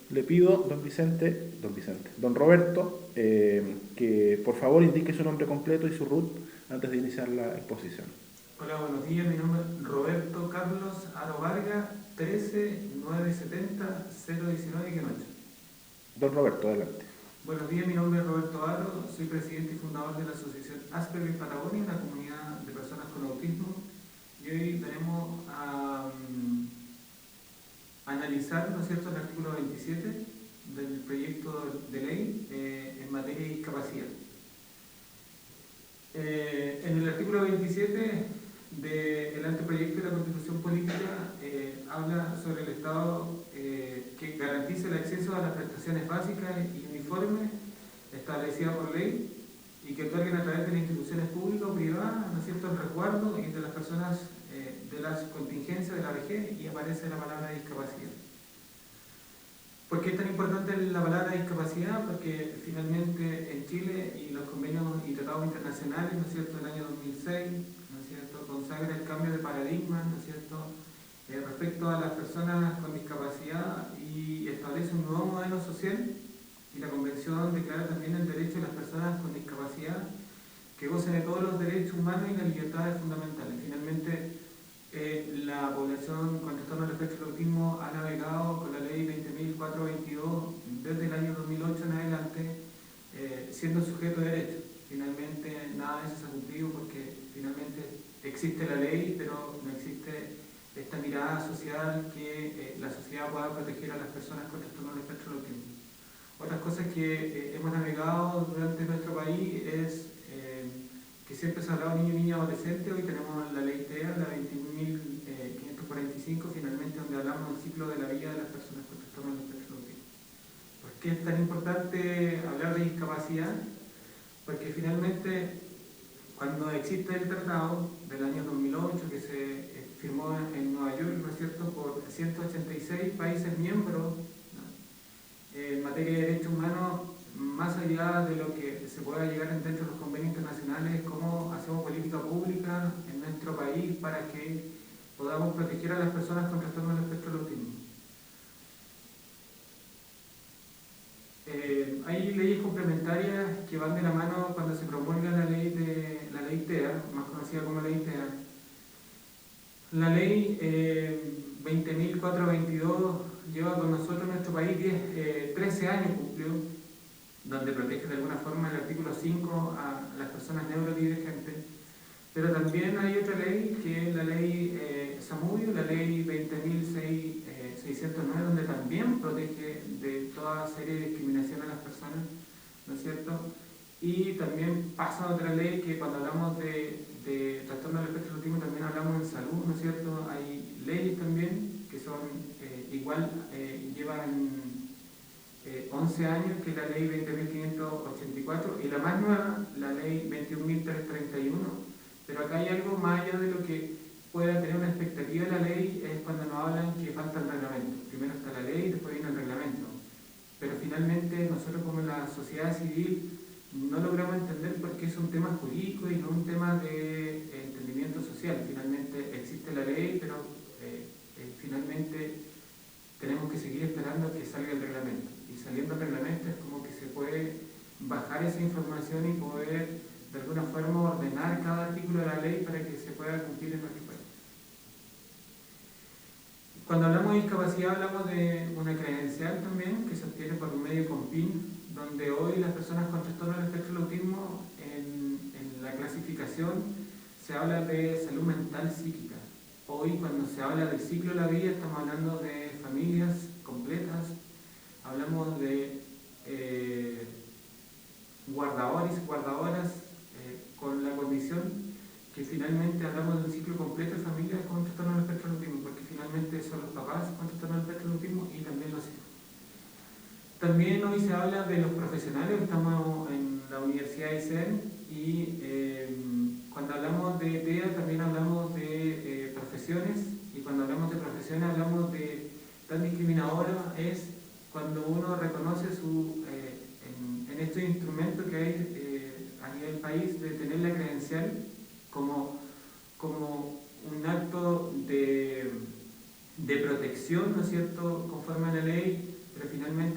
Le pido, don Roberto, que por favor indique su nombre completo y su RUT antes de iniciar la exposición. Hola, buenos días. Mi nombre es Roberto Carlos Aro Varga, 13 970 019-8. Don Roberto, adelante. Buenos días, mi nombre es Roberto Aro, soy presidente y fundador de la asociación Asperger Patagonia, una comunidad de personas con autismo. Y hoy venimos a analizar, ¿no es cierto?, el artículo 27 del proyecto de ley en materia de discapacidad. En el artículo 27 del anteproyecto de la Constitución Política habla sobre el Estado que garantice el acceso a las prestaciones básicas y uniformes establecidas por ley y que otorguen a través de las instituciones públicas o privadas, ¿no es cierto?, el resguardo y de las personas de las contingencias de la vejez, y aparece la palabra discapacidad. ¿Por qué es tan importante la palabra discapacidad? Porque finalmente en Chile y los convenios y tratados internacionales, ¿no es cierto?, el año 2006, ¿no es cierto?, consagra el cambio de paradigma, ¿no es cierto?, respecto a las personas con discapacidad, y establece un nuevo modelo social, y la Convención declara también el derecho de las personas con discapacidad que gocen de todos los derechos humanos y las libertades fundamentales. Finalmente, la población con trastorno del espectro del autismo ha navegado con la ley 20.422 desde el año 2008 en adelante, siendo sujeto de derecho. Finalmente, nada de eso se ha cumplido porque finalmente existe la ley, pero no existe esta mirada social que la sociedad pueda proteger a las personas con trastorno del espectro del autismo. Otras cosas que hemos navegado durante nuestro país es que siempre se ha hablado de niño, niña, adolescente. Hoy tenemos la ley TEA, la 21.545, finalmente, donde hablamos del ciclo de la vida de las personas con trastorno del espectro autismo. ¿Por qué es tan importante hablar de discapacidad? Porque finalmente, cuando existe el tratado del año 2008 que se firmó en Nueva York, ¿no es cierto?, por 186 países miembros, ¿no?, en materia de derechos humanos, más allá de lo que se pueda llegar dentro de los convenios internacionales, cómo hacemos política pública en nuestro país para que podamos proteger a las personas con trastorno del espectro del autismo. Hay leyes complementarias que van de la mano cuando se promulga la ley TEA, más conocida como ley TEA. La ley 20.422 lleva con nosotros en nuestro país 13 años cumplió, donde protege de alguna forma el artículo 5 a las personas neurodivergentes. Pero también hay otra ley, que es la ley Zamudio, la ley 20.609, donde también protege de toda serie de discriminación a las personas, ¿no es cierto? Y también pasa otra ley que cuando hablamos de trastorno del espectro autismo también hablamos en salud, ¿no es cierto? Hay leyes también que son llevan 11 años, que es la ley 20.584, y la más nueva, la ley 21.331. Pero acá hay algo más allá de lo que pueda tener una expectativa de la ley, es cuando nos hablan que falta el reglamento. Primero está la ley, después viene el reglamento. Pero finalmente nosotros, como la sociedad civil, no logramos entender por qué es un tema jurídico y no un tema de entendimiento social. Finalmente existe la ley, pero finalmente tenemos que seguir esperando a que salga el reglamento. Y saliendo el reglamento es como que se puede bajar esa información y poder de alguna forma ordenar cada artículo de la ley para que se pueda cumplir en nuestro país. Cuando hablamos de discapacidad hablamos de una credencial también que se obtiene por un medio COMPIN, donde hoy las personas con trastorno del espectro del autismo en la clasificación se habla de salud mental psíquica. Hoy, cuando se habla del ciclo de la vida, estamos hablando de familias completas, hablamos de guardadores y guardadoras con la condición que finalmente hablamos de un ciclo completo de familias con trastorno del espectro del autismo, porque finalmente son los papás con trastorno del espectro del autismo y también los hijos. También hoy se habla de los profesionales. Estamos en la Universidad de ISEN y cuando hablamos de TEA también hablamos de profesiones, y cuando hablamos de profesiones hablamos de tan discriminadora es cuando uno reconoce en estos instrumentos que hay a nivel país de tener la credencial como un acto de protección, ¿no es cierto?, conforme a la ley, pero finalmente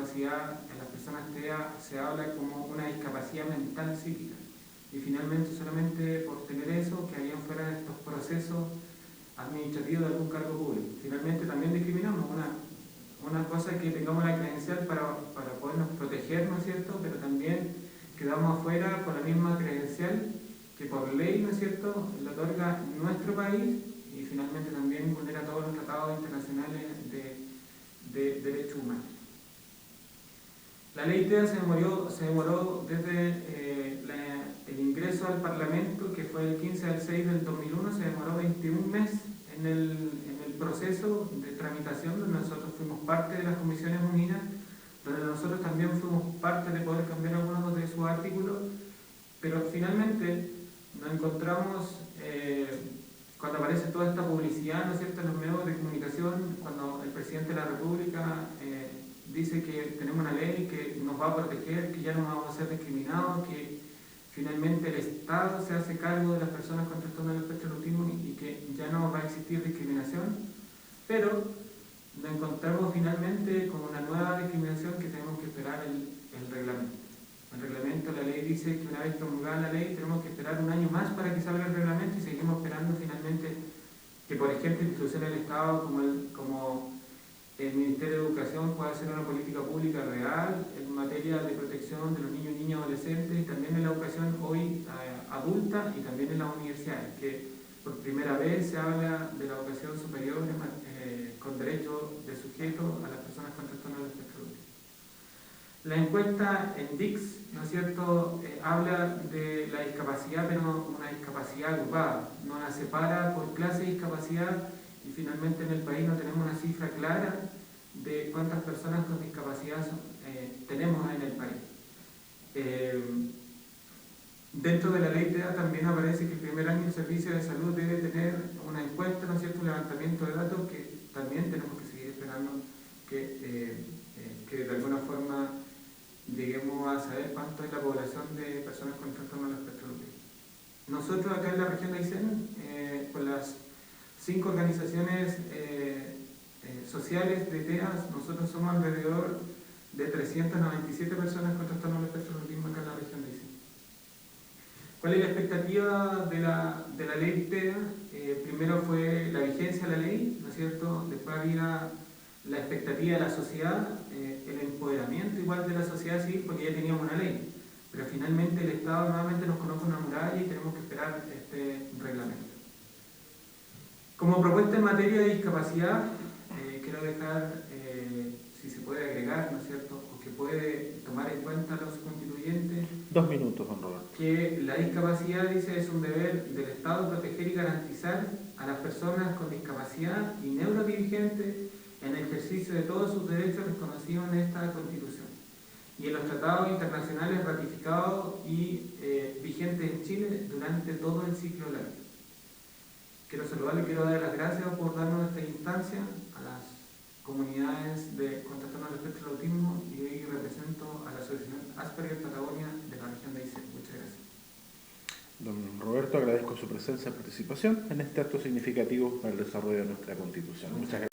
discapacidad en las personas TEA se habla como una discapacidad mental psíquica. Y finalmente, solamente por tener eso, que hayan fuera de estos procesos administrativos de algún cargo público. Finalmente también discriminamos una cosa es que tengamos la credencial para podernos proteger, ¿no es cierto? Pero también quedamos afuera con la misma credencial que por ley, ¿no es cierto?, la otorga nuestro país y finalmente también vulnera todos los tratados internacionales de derechos humanos. La ley TEA se demoró desde el ingreso al Parlamento, que fue el 15 al 6 del 2001, se demoró 21 meses en el proceso de tramitación, donde nosotros fuimos parte de las Comisiones Unidas, donde nosotros también fuimos parte de poder cambiar algunos de sus artículos, pero finalmente nos encontramos, cuando aparece toda esta publicidad, ¿no es cierto?, en los medios de comunicación, cuando el presidente de la República dice que tenemos una ley que nos va a proteger, que ya no vamos a ser discriminados, que finalmente el Estado se hace cargo de las personas con trastorno del espectro del autismo y que ya no va a existir discriminación, pero nos encontramos finalmente con una nueva discriminación que tenemos que esperar el reglamento. El reglamento, la ley dice que una vez promulgada la ley tenemos que esperar un año más para que salga el reglamento y seguimos esperando finalmente que, por ejemplo, instituciones del Estado como el Ministerio de Educación pueda hacer una política pública real en materia de protección de los niños y niñas adolescentes y también en la educación hoy adulta y también en las universidades, que por primera vez se habla de la educación superior con derecho de sujeto a las personas con trastorno del espectro autista. La encuesta en DICS, ¿no es cierto?, habla de la discapacidad, pero una discapacidad agrupada, no la separa por clase de discapacidad y finalmente en el país no tenemos una cifra clara de cuántas personas con discapacidad tenemos en el país. Dentro de la ley TEA también aparece que el primer año el servicio de salud debe tener una encuesta, ¿no es cierto?, un levantamiento de datos que también tenemos que seguir esperando que de alguna forma lleguemos a saber cuánto es la población de personas con trastorno del espectro autista. Nosotros acá en la región de Aysén, con las 5 organizaciones sociales de TEA, nosotros somos alrededor de 397 personas con trastorno del espectro autismo acá en la región de Aysén. ¿Cuál es la expectativa de la ley TEA? Primero fue la vigencia de la ley, ¿no es cierto? Después había la expectativa de la sociedad, el empoderamiento igual de la sociedad civil, porque ya teníamos una ley. Pero finalmente el Estado nuevamente nos coloca una muralla y tenemos que esperar este reglamento. Como propuesta en materia de discapacidad, quiero dejar, si se puede agregar, ¿no es cierto?, o que puede tomar en cuenta los constituyentes. 2 minutos, don Roberto. Que la discapacidad, dice, es un deber del Estado proteger y garantizar a las personas con discapacidad y neurodivergentes en el ejercicio de todos sus derechos reconocidos en esta Constitución y en los tratados internacionales ratificados y vigentes en Chile durante todo el ciclo de la vida. Quiero saludarle, quiero dar las gracias por darnos esta instancia a las comunidades con trastorno del espectro del autismo y hoy represento a la Asociación Asperger Patagonia de la región de Aysén. Muchas gracias. Don Roberto, agradezco su presencia y participación en este acto significativo para el desarrollo de nuestra Constitución. Muchas gracias.